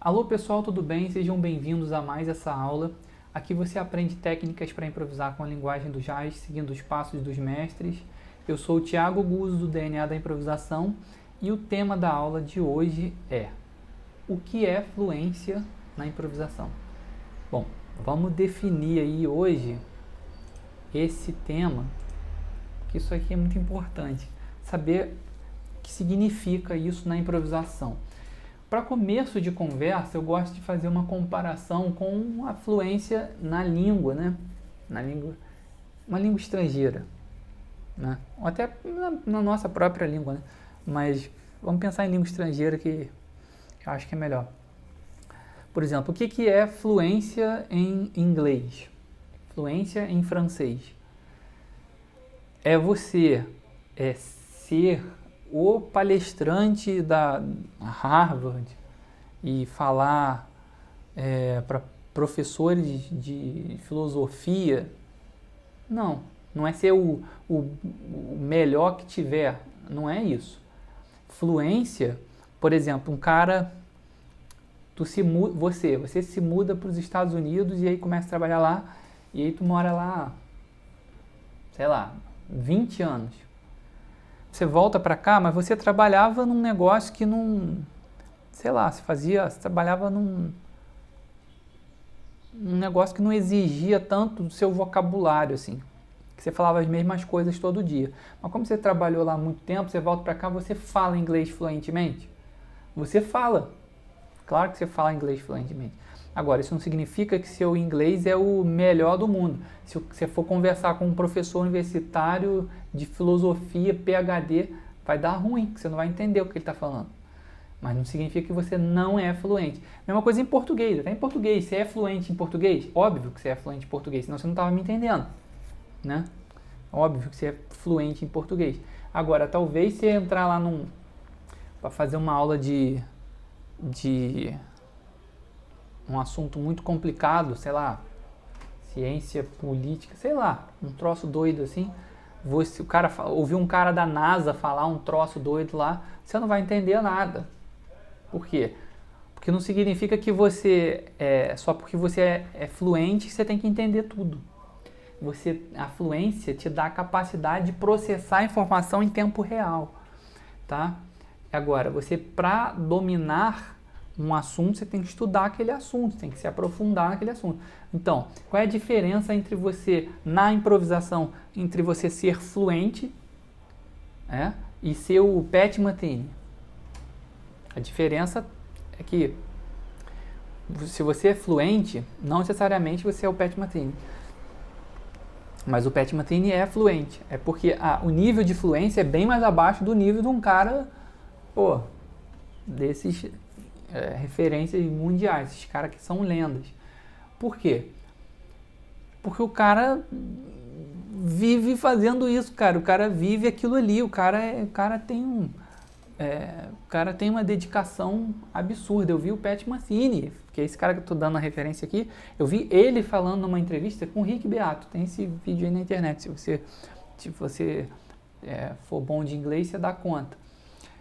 Alô pessoal, tudo bem? Sejam bem-vindos a mais essa aula. Aqui você aprende técnicas para improvisar com a linguagem do jazz, seguindo os passos dos mestres. Eu sou o Thiago Guzzo, do DNA da Improvisação, e o tema da aula de hoje é: o que é fluência na improvisação? Bom, vamos definir aí hoje esse tema, que isso aqui é muito importante, saber o que significa isso na improvisação. Para começo de conversa, eu gosto de fazer uma comparação com a fluência na língua, né? Uma língua estrangeira, né? Ou até na nossa própria língua, né? Mas vamos pensar em língua estrangeira, que eu acho que é melhor. Por exemplo, o que é fluência em inglês? Fluência em francês? É você ser o palestrante da Harvard e falar para professores de filosofia. Não é ser o melhor que tiver, não é isso. Fluência, por exemplo, um cara, você se muda para os Estados Unidos e aí começa a trabalhar lá, e aí tu mora lá, sei lá, 20 anos. Você volta para cá, mas você trabalhava num negócio que não, sei lá, você trabalhava num negócio que não exigia tanto do seu vocabulário, assim, que você falava as mesmas coisas todo dia. Mas como você trabalhou lá há muito tempo, você volta para cá, você fala inglês fluentemente? Você fala. Claro que você fala inglês fluentemente. Agora, isso não significa que seu inglês é o melhor do mundo. Se você for conversar com um professor universitário de filosofia, PhD, vai dar ruim, porque você não vai entender o que ele está falando. Mas não significa que você não é fluente. Mesma coisa em português. Até em português, você é fluente em português? Óbvio que você é fluente em português, senão você não estava me entendendo, né? Óbvio que você é fluente em português. Agora, talvez você entrar lá para fazer uma aula de um assunto muito complicado, sei lá, ciência política, sei lá, um troço doido assim, ouvir um cara da NASA falar um troço doido lá, você não vai entender nada. Por quê? Porque não significa que só porque você é fluente, você tem que entender tudo. A fluência te dá a capacidade de processar a informação em tempo real, tá? Agora, para dominar um assunto, você tem que estudar aquele assunto, tem que se aprofundar naquele assunto. Então, qual é a diferença entre você, na improvisação, entre você ser fluente e ser o Pat Metheny? A diferença é que, se você é fluente, não necessariamente você é o Pat Metheny. Mas o Pat Metheny é fluente. É porque o nível de fluência é bem mais abaixo do nível de um cara, desses referências mundiais, esses caras que são lendas. Por quê? Porque o cara vive fazendo isso, cara. O cara vive aquilo ali. O cara tem uma dedicação absurda. Eu vi o Pat Metheny, que é esse cara que eu tô dando a referência aqui. Eu vi ele falando numa entrevista com o Rick Beato. Tem esse vídeo aí na internet. Se você for bom de inglês, você dá conta.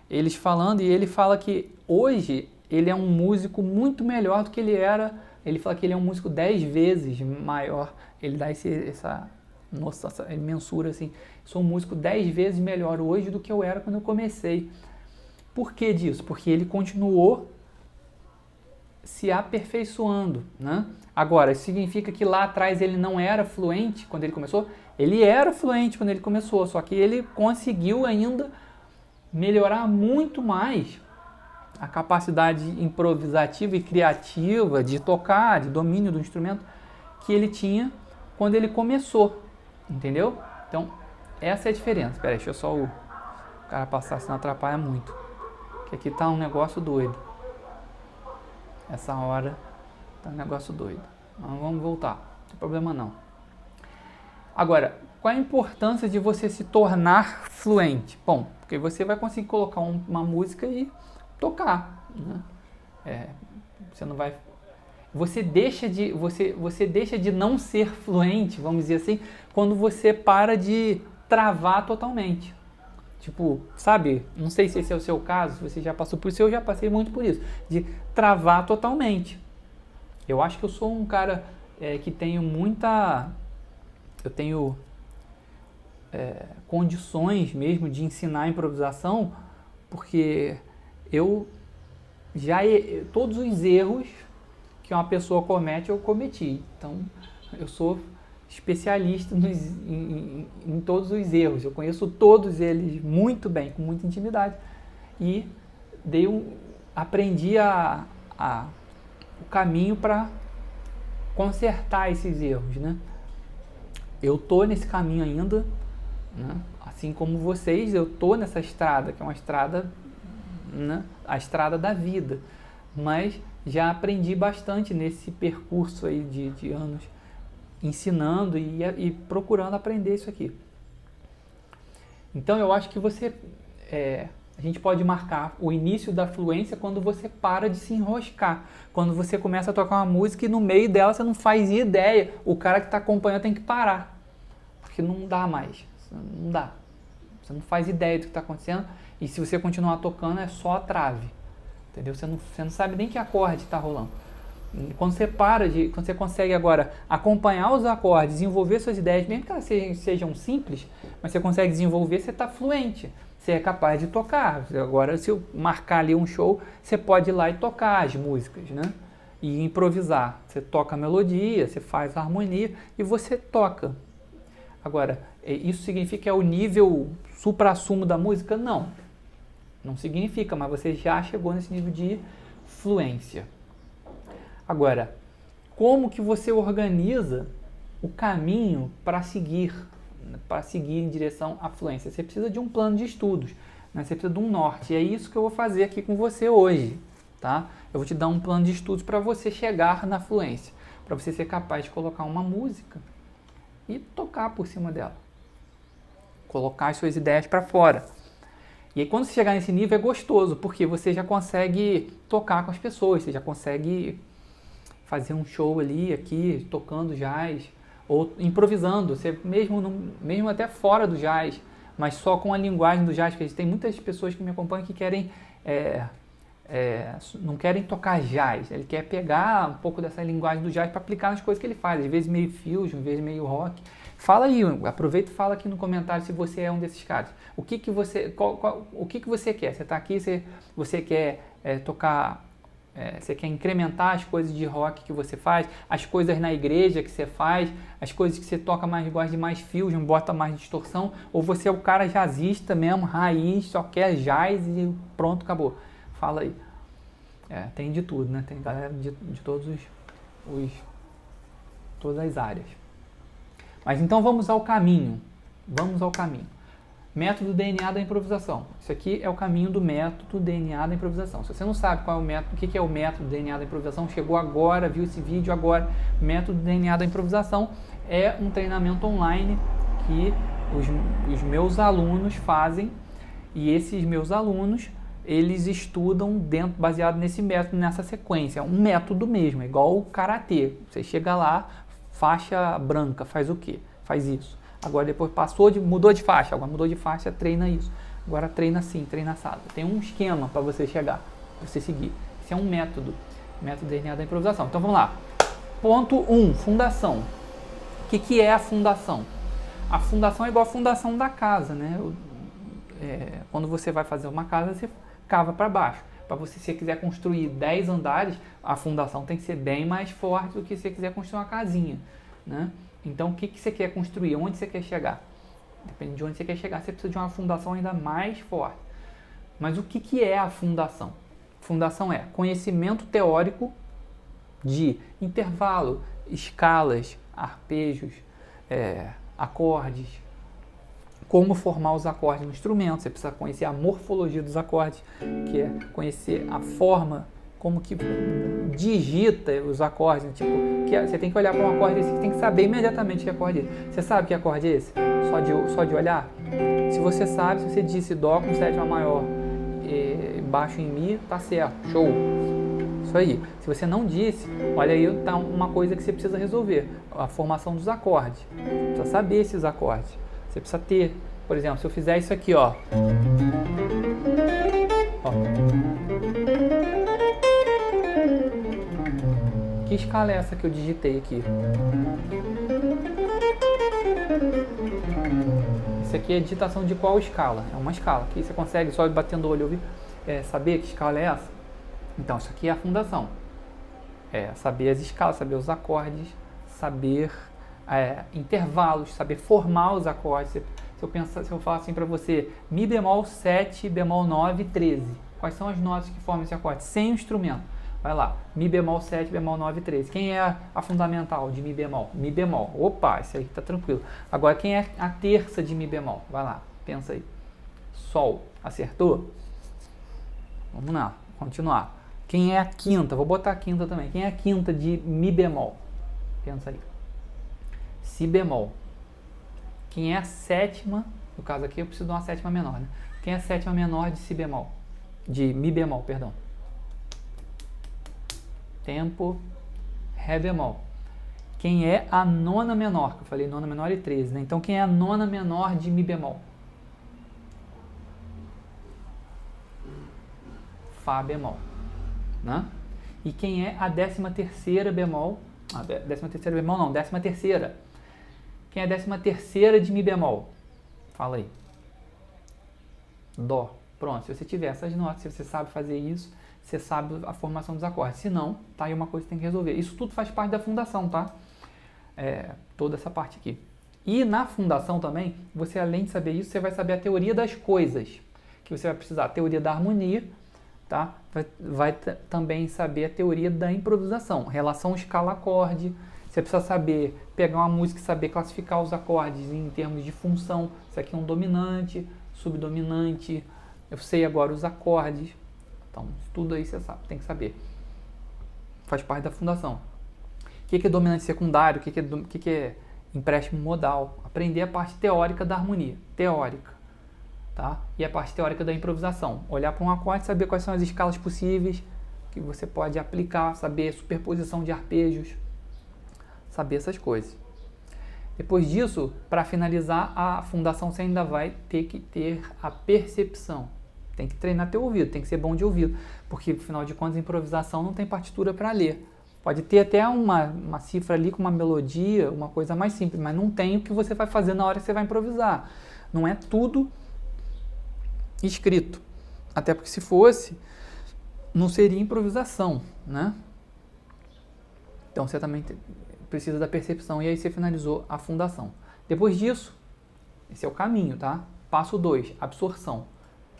Eles falando, e ele fala que hoje ele é um músico muito melhor do que ele era. Ele fala que ele é um músico 10 vezes maior. Ele dá ele mensura assim: sou um músico 10 vezes melhor hoje do que eu era quando eu comecei. Por que disso? Porque ele continuou se aperfeiçoando, né? Agora, isso significa que lá atrás ele não era fluente quando ele começou? Ele era fluente quando ele começou, só que ele conseguiu ainda melhorar muito mais a capacidade improvisativa e criativa de tocar, de domínio do instrumento que ele tinha quando ele começou, entendeu? Então, essa é a diferença. Espera aí, deixa eu só o cara passar, senão atrapalha muito. Que aqui tá um negócio doido. Essa hora tá um negócio doido. Mas vamos voltar, não tem problema não. Agora, qual a importância de você se tornar fluente? Bom, porque você vai conseguir colocar uma música e tocar, né? Você não vai... Você deixa de não ser fluente, vamos dizer assim, quando você para de travar totalmente. Tipo, sabe? Não sei se esse é o seu caso, se você já passou por isso, eu já passei muito por isso. De travar totalmente. Eu acho que eu sou um cara que tenho muita... Eu tenho condições mesmo de ensinar improvisação, porque eu já... Todos os erros que uma pessoa comete, eu cometi. Então, eu sou especialista em todos os erros. Eu conheço todos eles muito bem, com muita intimidade. E aprendi o caminho para consertar esses erros, né? Eu tô nesse caminho ainda, né? Assim como vocês, eu tô nessa estrada, que é uma estrada, né? A estrada da vida. Mas já aprendi bastante nesse percurso aí de anos, ensinando e procurando aprender isso aqui. Então eu acho que a gente pode marcar o início da fluência quando você para de se enroscar. Quando você começa a tocar uma música e no meio dela você não faz ideia. O cara que está acompanhando tem que parar. Porque não dá mais. Não dá. Você não faz ideia do que está acontecendo. E se você continuar tocando é só a trave. Entendeu? Você não sabe nem que acorde está rolando. Quando você consegue agora acompanhar os acordes, desenvolver suas ideias, mesmo que elas sejam simples, mas você consegue desenvolver, você está fluente. Você é capaz de tocar. Agora, se eu marcar ali um show, você pode ir lá e tocar as músicas, né? E improvisar. Você toca a melodia, você faz a harmonia e você toca. Agora, isso significa que é o nível suprassumo da música? Não. Não significa, mas você já chegou nesse nível de fluência. Agora, como que você organiza o caminho para seguir em direção à fluência? Você precisa de um plano de estudos, né? Você precisa de um norte. E é isso que eu vou fazer aqui com você hoje, tá? Eu vou te dar um plano de estudos para você chegar na fluência, para você ser capaz de colocar uma música e tocar por cima dela. Colocar as suas ideias para fora. E aí quando você chegar nesse nível é gostoso, porque você já consegue tocar com as pessoas, você já consegue fazer um show ali, aqui, tocando jazz, ou improvisando, você mesmo até fora do jazz, mas só com a linguagem do jazz, porque tem muitas pessoas que me acompanham que querem, não querem tocar jazz, ele quer pegar um pouco dessa linguagem do jazz para aplicar nas coisas que ele faz, às vezes meio fusion, às vezes meio rock. Fala aí, aproveita e fala aqui no comentário se você é um desses caras. O que você quer? Você está aqui, você quer tocar... você quer incrementar as coisas de rock que você faz, as coisas na igreja que você faz, as coisas que você toca mais, gosta de mais fusion, bota mais distorção, ou você é o cara jazzista mesmo, raiz, só quer jazz e pronto, acabou. Fala aí. Tem de tudo, né? Tem galera de todas as áreas. Mas então vamos ao caminho. Método DNA da improvisação. Isso aqui é o caminho do método DNA da improvisação. Se você não sabe qual é o método, o que é o método DNA da improvisação, chegou agora, viu esse vídeo agora. Método DNA da improvisação é um treinamento online que os meus alunos fazem, e esses meus alunos, eles estudam baseado nesse método, nessa sequência. É um método mesmo, é igual o karatê. Você chega lá, faixa branca, faz o quê? Faz isso. Agora depois mudou de faixa, agora mudou de faixa, treina isso. Agora treina assim, treina assado. Tem um esquema para você chegar, para você seguir. Esse é um método DNA da improvisação. Então vamos lá. Ponto 1, fundação. O que é a fundação? A fundação é igual a fundação da casa, né? Quando você vai fazer uma casa, você cava para baixo. Para você, se você quiser construir 10 andares, a fundação tem que ser bem mais forte do que se você quiser construir uma casinha, né? Então, o que você quer construir? Onde você quer chegar? Depende de onde você quer chegar, você precisa de uma fundação ainda mais forte. Mas o que é a fundação? Fundação é conhecimento teórico de intervalo, escalas, arpejos, acordes, como formar os acordes no instrumento. Você precisa conhecer a morfologia dos acordes, que é conhecer a forma, como que digita os acordes, tipo, você tem que olhar para um acorde desse, você tem que saber imediatamente que acorde é esse. Você sabe que acorde é esse? Só de olhar? Se você sabe, se você disse Dó com sétima maior, baixo em Mi, tá certo, show. Isso aí. Se você não disse, olha aí, tá uma coisa que você precisa resolver, a formação dos acordes. Você precisa saber esses acordes. Você precisa ter Por exemplo, se eu fizer isso aqui, ó. Que escala é essa que eu digitei aqui? Isso aqui é digitação de qual escala? É uma escala. Aqui você consegue, só batendo o olho, ouvir, saber que escala é essa? Então, isso aqui é a fundação. Saber as escalas, saber os acordes, saber intervalos, saber formar os acordes. Se eu falar assim para você, Mi bemol 7, bemol 9, 13. Quais são as notas que formam esse acorde? Sem o instrumento. Vai lá, Mi bemol 7, bemol 9, 13. Quem é a fundamental de Mi bemol? Mi bemol. Opa, isso aí tá tranquilo. Agora, quem é a terça de Mi bemol? Vai lá, pensa aí. Sol. Acertou? Vamos lá, continuar. Quem é a quinta? Vou botar a quinta também. Quem é a quinta de Mi bemol? Pensa aí. Si bemol. Quem é a sétima? No caso aqui eu preciso de uma sétima menor, né? Quem é a sétima menor de Si bemol? De Mi bemol, perdão. Tempo, Ré bemol. Quem é a nona menor? Que eu falei nona menor e 13, né? Então quem é a nona menor de Mi bemol? Fá bemol. Né? E quem é a 13ª bemol? Ah, 13ª bemol não, 13ª. Quem é a 13ª de Mi bemol? Fala aí. Dó. Pronto, se você tiver essas notas, se você sabe fazer isso, você sabe a formação dos acordes. Se não, tá aí uma coisa que tem que resolver. Isso tudo faz parte da fundação, tá? Toda essa parte aqui. E na fundação também, você além de saber isso, você vai saber a teoria das coisas. Que você vai precisar. A teoria da harmonia, tá? Vai também saber a teoria da improvisação. Relação escala-acorde. Você precisa saber pegar uma música e saber classificar os acordes em termos de função. Isso aqui é um dominante, subdominante. Eu sei agora os acordes. Então, tudo aí você sabe, tem que saber. Faz parte da fundação. O que é dominante secundário? O que é empréstimo modal? Aprender a parte teórica da harmonia. Teórica. Tá? E a parte teórica da improvisação. Olhar para um acorde, saber quais são as escalas possíveis que você pode aplicar, saber superposição de arpejos, saber essas coisas. Depois disso, para finalizar, a fundação você ainda vai ter que ter a percepção. Tem que treinar teu ouvido, tem que ser bom de ouvido, porque afinal de contas, improvisação não tem partitura para ler. Pode ter até uma cifra ali com uma melodia, uma coisa mais simples, mas não tem o que você vai fazer na hora que você vai improvisar. Não é tudo escrito. Até porque se fosse, não seria improvisação, né? Então você também precisa da percepção e aí você finalizou a fundação. Depois disso, esse é o caminho, tá? Passo 2, absorção.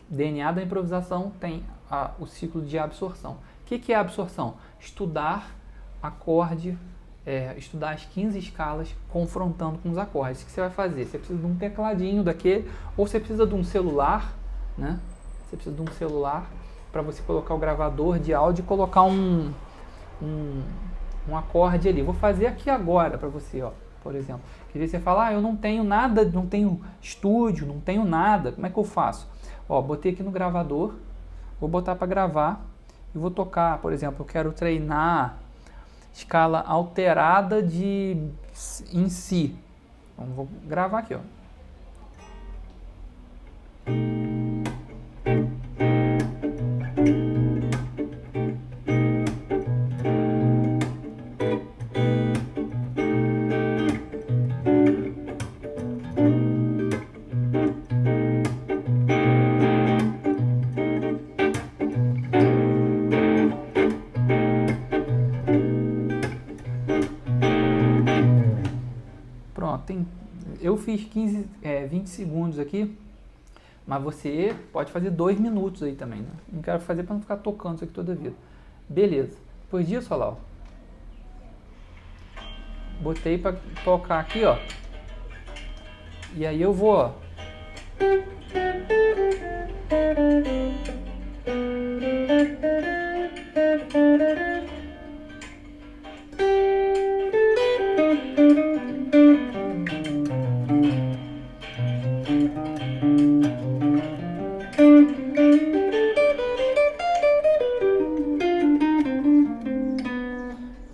DNA da improvisação tem o ciclo de absorção. O que é a absorção? Estudar acorde, estudar as 15 escalas confrontando com os acordes. O que você vai fazer? Você precisa de um tecladinho daquele, ou você precisa de um celular, né? Você precisa de um celular para você colocar o gravador de áudio e colocar um acorde ali. Vou fazer aqui agora para você, ó, por exemplo. Que você fala, eu não tenho nada, não tenho estúdio, não tenho nada. Como é que eu faço? Ó, botei aqui no gravador, vou botar para gravar e vou tocar, por exemplo, eu quero treinar escala alterada em Si. Então vou gravar aqui, ó. Eu fiz 20 segundos aqui, mas você pode fazer 2 minutos aí também, né? Não quero fazer para não ficar tocando isso aqui toda a vida. Beleza. Depois disso, olha lá, ó. Botei para tocar aqui, ó. E aí eu vou, ó.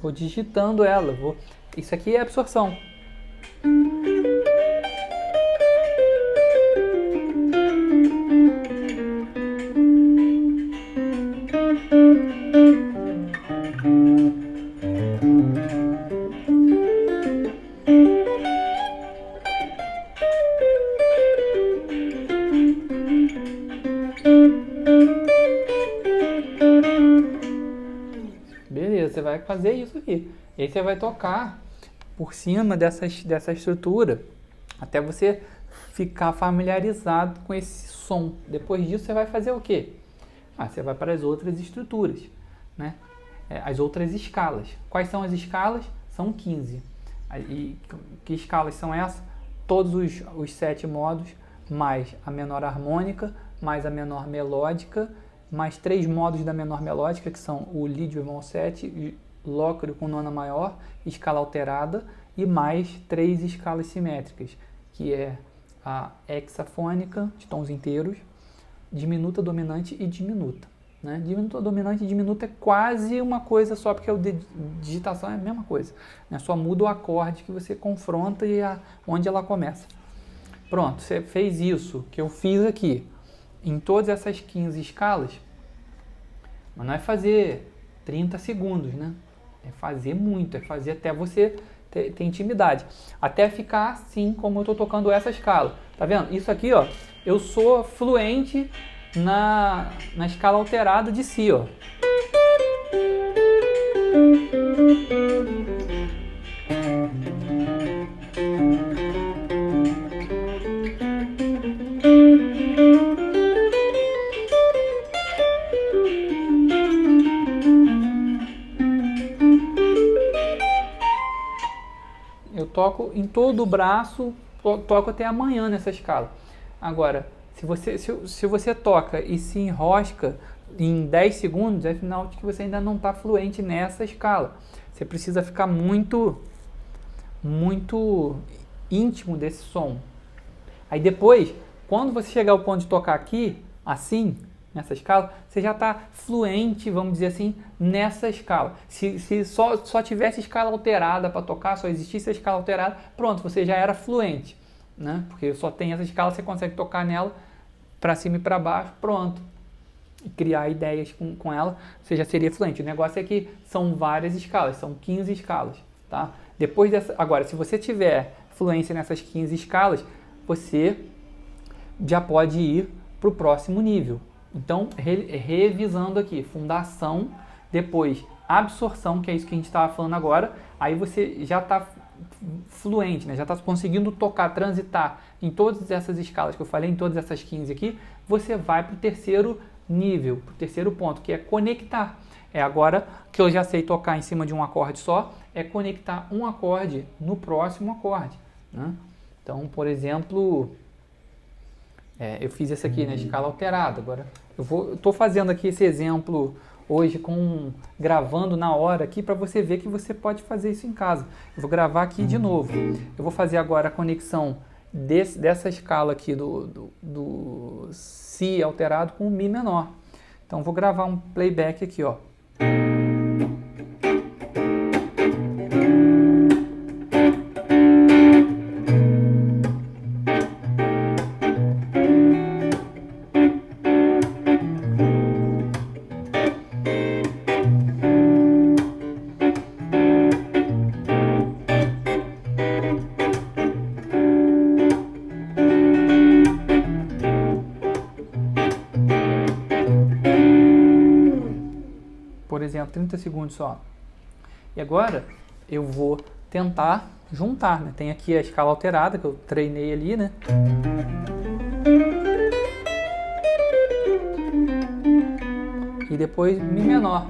Vou digitando ela. Isso aqui é absorção. Beleza, você vai fazer isso aqui. E aí você vai tocar por cima dessa estrutura até você ficar familiarizado com esse som. Depois disso você vai fazer o quê? Você vai para as outras estruturas, né? As outras escalas. Quais são as escalas? São 15. E que escalas são essas? Todos os 7 modos, mais a menor harmônica, mais a menor melódica, mais 3 modos da menor melódica, que são o Lídio bemol 7, Lócrio com nona maior, escala alterada, e mais 3 escalas simétricas, que é a hexafônica, de tons inteiros, diminuta, dominante e diminuta. Né? Diminuta, dominante e diminuta é quase uma coisa só, porque a digitação é a mesma coisa. Né? Só muda o acorde que você confronta e onde ela começa. Pronto, você fez isso que eu fiz aqui, em todas essas 15 escalas, mas não é fazer 30 segundos, né? É fazer muito, é fazer até você ter intimidade. Até ficar assim como eu estou tocando essa escala. Tá vendo? Isso aqui, ó, eu sou fluente na escala alterada de Si, ó. Eu toco em todo o braço, toco até amanhã nessa escala. Agora, se você toca e se enrosca em 10 segundos, é sinal de que você ainda não está fluente nessa escala. Você precisa ficar muito íntimo desse som. Aí depois, quando você chegar ao ponto de tocar aqui, assim, nessa escala, você já está fluente, vamos dizer assim, nessa escala. Se só tivesse escala alterada para tocar, só existisse a escala alterada, pronto, você já era fluente, né? Porque só tem essa escala, você consegue tocar nela para cima e para baixo, pronto. E criar ideias com ela, você já seria fluente. O negócio é que são várias escalas, são 15 escalas, tá? Depois dessa, agora, se você tiver fluência nessas 15 escalas, você já pode ir para o próximo nível. Então, revisando aqui, fundação, depois absorção, que é isso que a gente estava falando agora, aí você já está fluente, né? Já está conseguindo tocar, transitar em todas essas escalas que eu falei, em todas essas 15 aqui, você vai para o terceiro nível, para o terceiro ponto, que é conectar. É agora que eu já sei tocar em cima de um acorde só, é conectar um acorde no próximo acorde, né? Então, por exemplo, eu fiz esse aqui na escala alterada. Agora, eu estou fazendo aqui esse exemplo hoje, gravando na hora aqui, para você ver que você pode fazer isso em casa. Eu vou gravar aqui de novo. Eu vou fazer agora a conexão dessa escala aqui do Si alterado com o Mi menor. Então, vou gravar um playback aqui, ó. Por exemplo, 30 segundos só. E agora eu vou tentar juntar, né? Tem aqui a escala alterada que eu treinei ali, né? E depois Mi menor.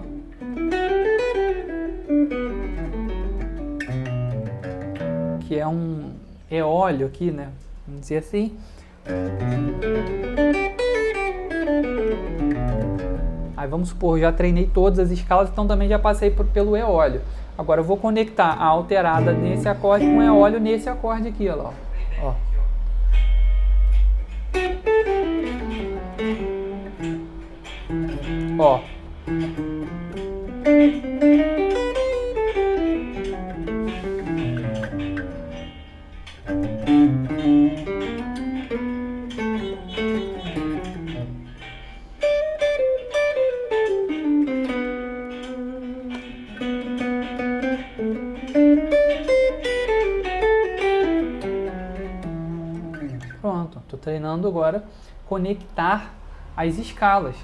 Que é um eólio aqui, né? Vamos dizer assim. Aí vamos supor, eu já treinei todas as escalas, então também já passei pelo eólio. Agora eu vou conectar a alterada nesse acorde com o eólio nesse acorde aqui, ó lá. Ó. Ó. Pronto, estou treinando agora conectar as escalas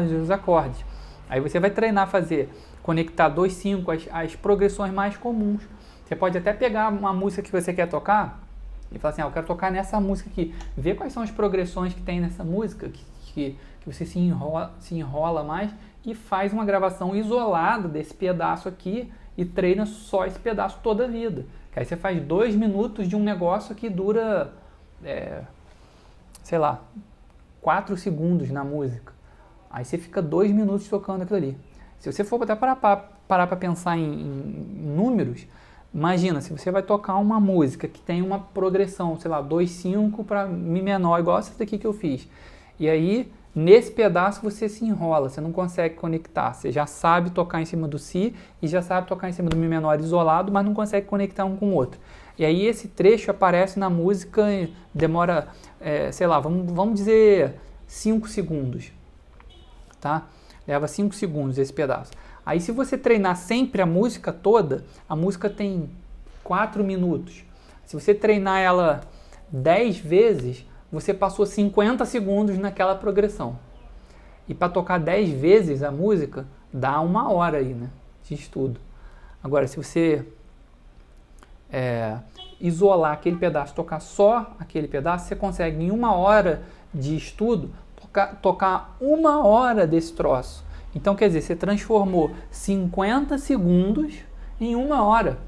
dos acordes. Aí você vai treinar a conectar 2, 5, as progressões mais comuns. Você pode até pegar uma música que você quer tocar e falar assim, eu quero tocar nessa música aqui. Ver quais são as progressões que tem nessa música, que você se enrola mais, e faz uma gravação isolada desse pedaço aqui e treina só esse pedaço toda a vida. Que aí você faz 2 minutos de um negócio que dura, sei lá, 4 segundos na música. Aí você fica 2 minutos tocando aquilo ali. Se você for até parar para pensar em números, imagina, se você vai tocar uma música que tem uma progressão, sei lá, 2, 5 para Mi menor, igual essa daqui que eu fiz. E aí, nesse pedaço você se enrola, você não consegue conectar. Você já sabe tocar em cima do Si e já sabe tocar em cima do Mi menor isolado, mas não consegue conectar um com o outro. E aí esse trecho aparece na música, demora, sei lá, vamos dizer 5 segundos, tá? Leva 5 segundos esse pedaço. Aí se você treinar sempre a música toda, a música tem 4 minutos. Se você treinar ela 10 vezes, você passou 50 segundos naquela progressão. E para tocar 10 vezes a música, dá 1 hora aí, né, de estudo. Agora, se você isolar aquele pedaço, tocar só aquele pedaço, você consegue em 1 hora de estudo tocar 1 hora desse troço. Então, quer dizer, você transformou 50 segundos em 1 hora.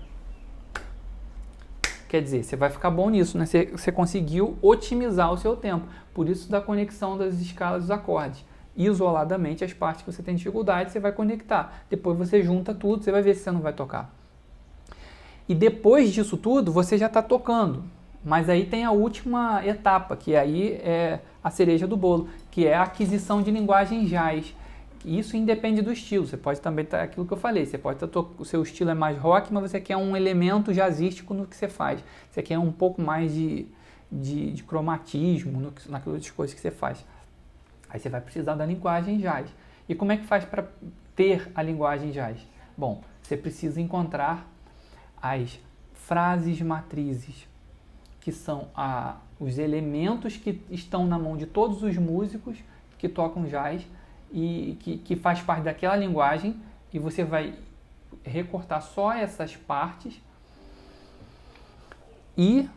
Quer dizer, você vai ficar bom nisso, né? Você conseguiu otimizar o seu tempo. Por isso da conexão das escalas dos acordes. Isoladamente, as partes que você tem dificuldade, você vai conectar. Depois você junta tudo, você vai ver se você não vai tocar. E depois disso tudo, você já está tocando. Mas aí tem a última etapa, que aí é a cereja do bolo, que é a aquisição de linguagem jazz. Isso independe do estilo. Você pode também estar aquilo que eu falei. Você pode estar o seu estilo é mais rock, mas você quer um elemento jazzístico no que você faz. Você quer um pouco mais de cromatismo naquelas coisas que você faz. Aí você vai precisar da linguagem jazz. E como é que faz para ter a linguagem jazz? Bom, você precisa encontrar as frases matrizes, que são os elementos que estão na mão de todos os músicos que tocam jazz e que faz parte daquela linguagem, e você vai recortar só essas partes e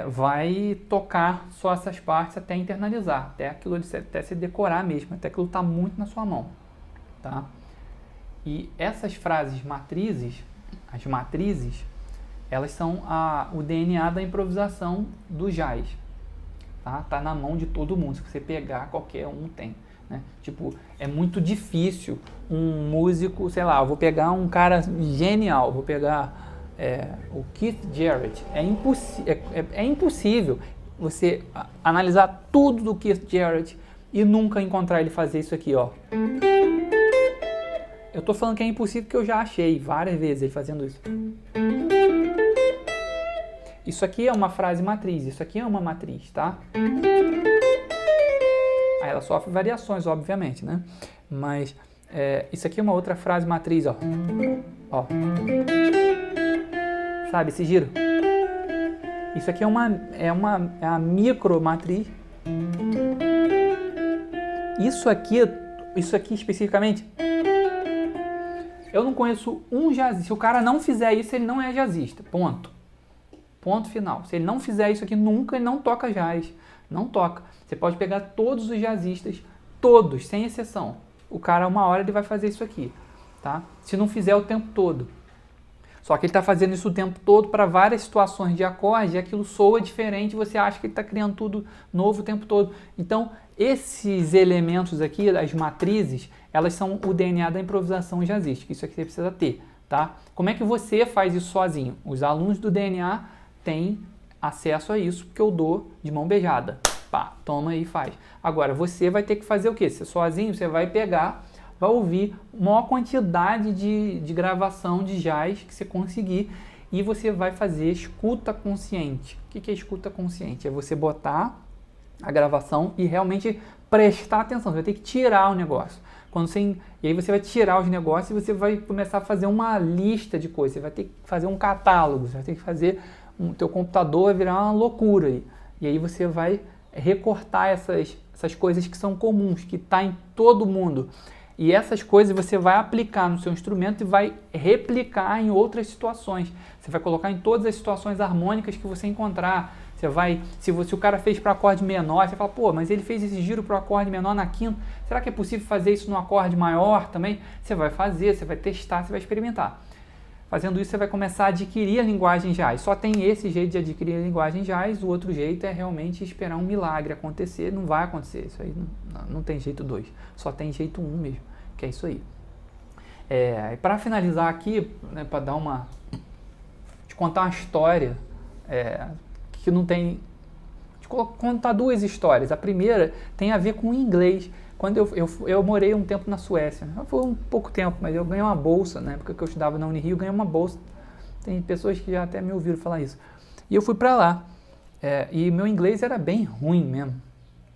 vai tocar só essas partes até internalizar, até se decorar mesmo, até aquilo está muito na sua mão, tá? E essas frases matrizes, as matrizes, elas são o DNA da improvisação do jazz, tá? Tá na mão de todo mundo, se você pegar, qualquer um tem. Né? Tipo, é muito difícil um músico, sei lá, eu vou pegar um cara genial, vou pegar o Keith Jarrett. É impossível você analisar tudo do Keith Jarrett e nunca encontrar ele fazer isso aqui, ó. Eu tô falando que é impossível porque eu já achei várias vezes ele fazendo isso. Isso aqui é uma frase matriz, isso aqui é uma matriz, tá? Aí ela sofre variações, obviamente, né? Mas isso aqui é uma outra frase matriz, ó. Ó. Sabe esse giro? Isso aqui é a micro matriz. Isso aqui especificamente, eu não conheço um jazzista. Se o cara não fizer isso, ele não é jazzista. Ponto. Ponto final. Se ele não fizer isso aqui nunca, ele não toca jazz. Não toca. Você pode pegar todos os jazzistas, todos, sem exceção. O cara, 1 hora, ele vai fazer isso aqui, tá? Se não fizer o tempo todo. Só que ele está fazendo isso o tempo todo para várias situações de acorde, e aquilo soa diferente, você acha que ele está criando tudo novo o tempo todo. Então, esses elementos aqui, as matrizes, elas são o DNA da improvisação jazzística. Isso aqui você precisa ter, tá? Como é que você faz isso sozinho? Os alunos do DNA têm acesso a isso, porque eu dou de mão beijada. Pá, toma aí e faz. Agora, você vai ter que fazer o quê? Você sozinho, você vai pegar, vai ouvir a maior quantidade de gravação de jazz que você conseguir e você vai fazer escuta consciente. O que é escuta consciente? É você botar a gravação e realmente prestar atenção. Você vai ter que tirar o negócio. E aí você vai tirar os negócios e você vai começar a fazer uma lista de coisas. Você vai ter que fazer um catálogo. Você vai ter que fazer... O teu computador vai virar uma loucura aí. E aí você vai recortar essas coisas que são comuns, que está em todo mundo. E essas coisas você vai aplicar no seu instrumento e vai replicar em outras situações. Você vai colocar em todas as situações harmônicas que você encontrar. Você vai, se o cara fez para acorde menor, você fala, pô, mas ele fez esse giro para o acorde menor na quinta, será que é possível fazer isso no acorde maior também? Você vai fazer, você vai testar, você vai experimentar. Fazendo isso, você vai começar a adquirir a linguagem jazz. Só tem esse jeito de adquirir a linguagem jazz, o outro jeito é realmente esperar um milagre acontecer. Não vai acontecer, isso aí não tem jeito 2, só tem jeito 1 mesmo, que é isso aí. Para finalizar aqui, né, para dar te contar uma história que não tem... Te contar 2 histórias. A primeira tem a ver com o inglês. Quando eu morei um tempo na Suécia, foi um pouco tempo, mas eu ganhei uma bolsa, na época que eu estudava na Unirio, eu ganhei uma bolsa. Tem pessoas que já até me ouviram falar isso. E eu fui para lá, e meu inglês era bem ruim mesmo.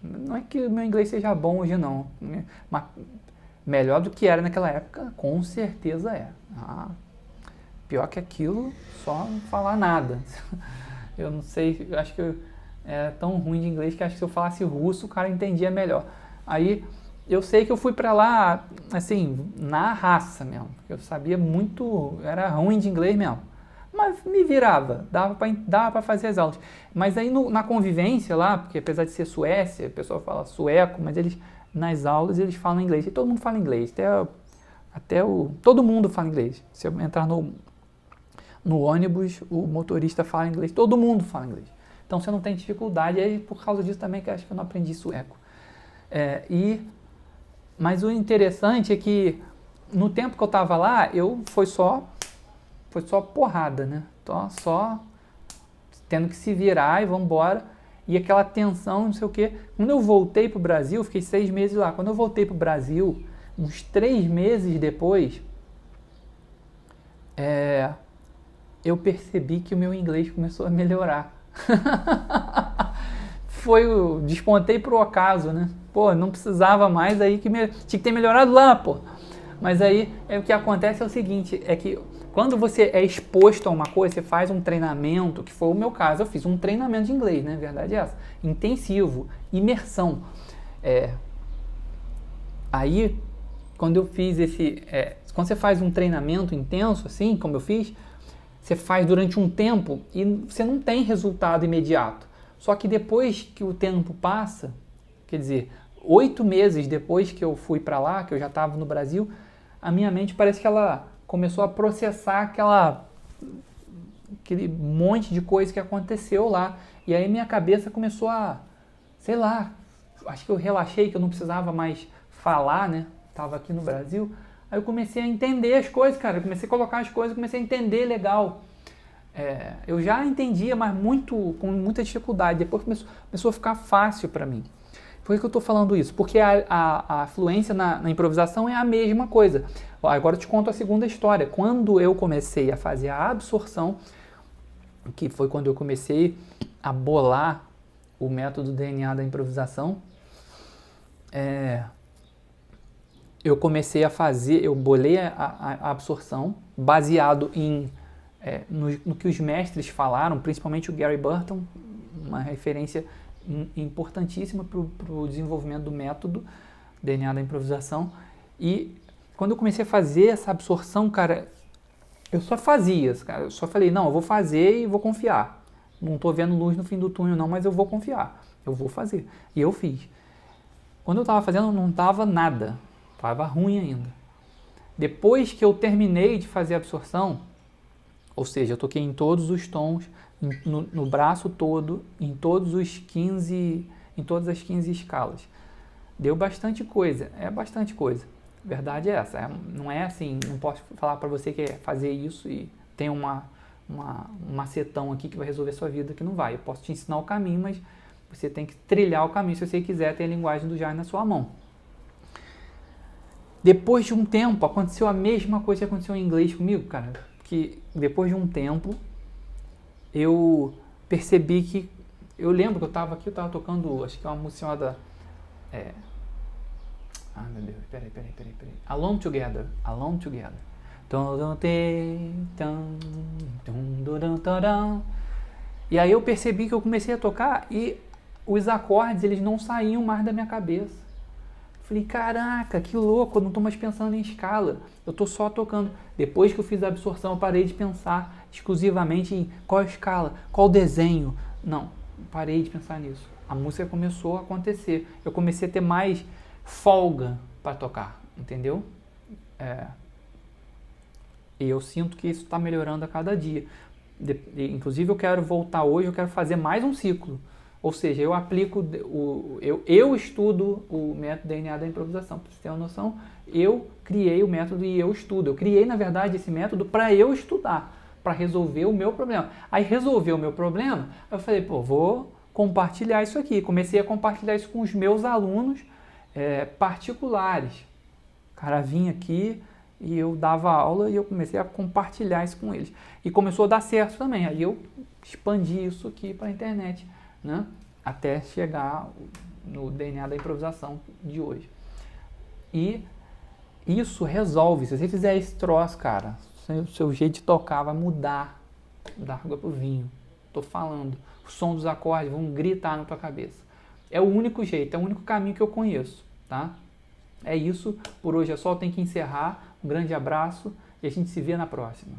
Não é que o meu inglês seja bom hoje não, mas melhor do que era naquela época, com certeza é. Pior que aquilo, só não falar nada. Eu não sei, eu acho que eu era tão ruim de inglês que acho que se eu falasse russo, o cara entendia melhor. Aí eu sei que eu fui pra lá, assim, na raça mesmo. Eu sabia muito, era ruim de inglês mesmo. Mas me virava, dava pra fazer as aulas. Mas aí na convivência lá, porque apesar de ser Suécia, o pessoal fala sueco, mas nas aulas eles falam inglês. E todo mundo fala inglês, todo mundo fala inglês. Se eu entrar no ônibus, o motorista fala inglês, todo mundo fala inglês. Então você não tem dificuldade, aí por causa disso também que eu acho que eu não aprendi sueco. Mas o interessante é que no tempo que eu estava lá, foi só porrada, né? Só tendo que se virar e vamos embora. E aquela tensão, não sei o quê. Quando eu voltei para o Brasil, fiquei 6 meses lá. Quando eu voltei para o Brasil, uns 3 meses depois, eu percebi que o meu inglês começou a melhorar. Despontei pro acaso, né? Pô, não precisava mais, aí tinha que ter melhorado lá, pô. Mas aí, o que acontece é o seguinte, é que quando você é exposto a uma coisa, você faz um treinamento, que foi o meu caso, eu fiz um treinamento de inglês, né? A verdade é essa. Intensivo, imersão. Aí, quando eu fiz quando você faz um treinamento intenso, assim, como eu fiz, você faz durante um tempo e você não tem resultado imediato. Só que depois que o tempo passa, quer dizer, 8 meses depois que eu fui para lá, que eu já estava no Brasil, a minha mente parece que ela começou a processar aquele monte de coisa que aconteceu lá. E aí minha cabeça começou sei lá, acho que eu relaxei, que eu não precisava mais falar, né? Tava aqui no Brasil. Aí eu comecei a entender as coisas, cara. Eu comecei a colocar as coisas, comecei a entender legal. Eu já entendia, mas com muita dificuldade. Depois começou a ficar fácil para mim. Por que eu estou falando isso? Porque a fluência na improvisação é a mesma coisa. Agora eu te conto a segunda história. Quando eu comecei a fazer a absorção, que foi quando eu comecei a bolar o método DNA da improvisação, eu comecei a fazer, eu bolei a absorção baseado no que os mestres falaram, principalmente o Gary Burton, uma referência importantíssima para o desenvolvimento do método DNA da improvisação. E quando eu comecei a fazer essa absorção, cara, eu só fazia, cara, eu só falei, não, eu vou fazer e vou confiar. Não estou vendo luz no fim do túnel não, mas eu vou confiar, eu vou fazer. E eu fiz. Quando eu estava fazendo, não estava nada, estava ruim ainda. Depois que eu terminei de fazer a absorção, ou seja, eu toquei em todos os tons, no braço todo, em todas as 15 escalas. Deu bastante coisa, bastante coisa. A verdade é essa, não é assim, não posso falar para você que é fazer isso e tem um macetão aqui que vai resolver a sua vida, que não vai. Eu posso te ensinar o caminho, mas você tem que trilhar o caminho se você quiser ter a linguagem do jazz na sua mão. Depois de um tempo, aconteceu a mesma coisa que aconteceu em inglês comigo, cara. Que depois de um tempo, eu percebi que... Eu lembro que eu estava tocando, acho que é uma música chamada... meu Deus, peraí. Alone Together. E aí eu percebi que eu comecei a tocar e os acordes, eles não saíam mais da minha cabeça. Falei, caraca, que louco, eu não estou mais pensando em escala, eu estou só tocando. Depois que eu fiz a absorção, eu parei de pensar exclusivamente em qual escala, qual desenho. Não, parei de pensar nisso. A música começou a acontecer. Eu comecei a ter mais folga para tocar, entendeu? E eu sinto que isso está melhorando a cada dia. Inclusive eu quero voltar hoje, eu quero fazer mais um ciclo. Ou seja, eu aplico, eu estudo o método DNA da improvisação. Para você ter uma noção, eu criei o método e eu estudo. Eu criei, na verdade, esse método para eu estudar, para resolver o meu problema. Aí resolveu o meu problema, eu falei, pô, vou compartilhar isso aqui. Comecei a compartilhar isso com os meus alunos particulares. O cara vinha aqui e eu dava aula e eu comecei a compartilhar isso com eles. E começou a dar certo também. Aí eu expandi isso aqui para a internet, né? Até chegar no DNA da improvisação de hoje. E isso resolve. Se você fizer esse troço, cara, o seu jeito de tocar vai mudar da água pro vinho. Tô falando. O som dos acordes vão gritar na tua cabeça. É o único jeito, é o único caminho que eu conheço, tá? É isso. Por hoje é só. Eu tenho que encerrar. Um grande abraço e a gente se vê na próxima.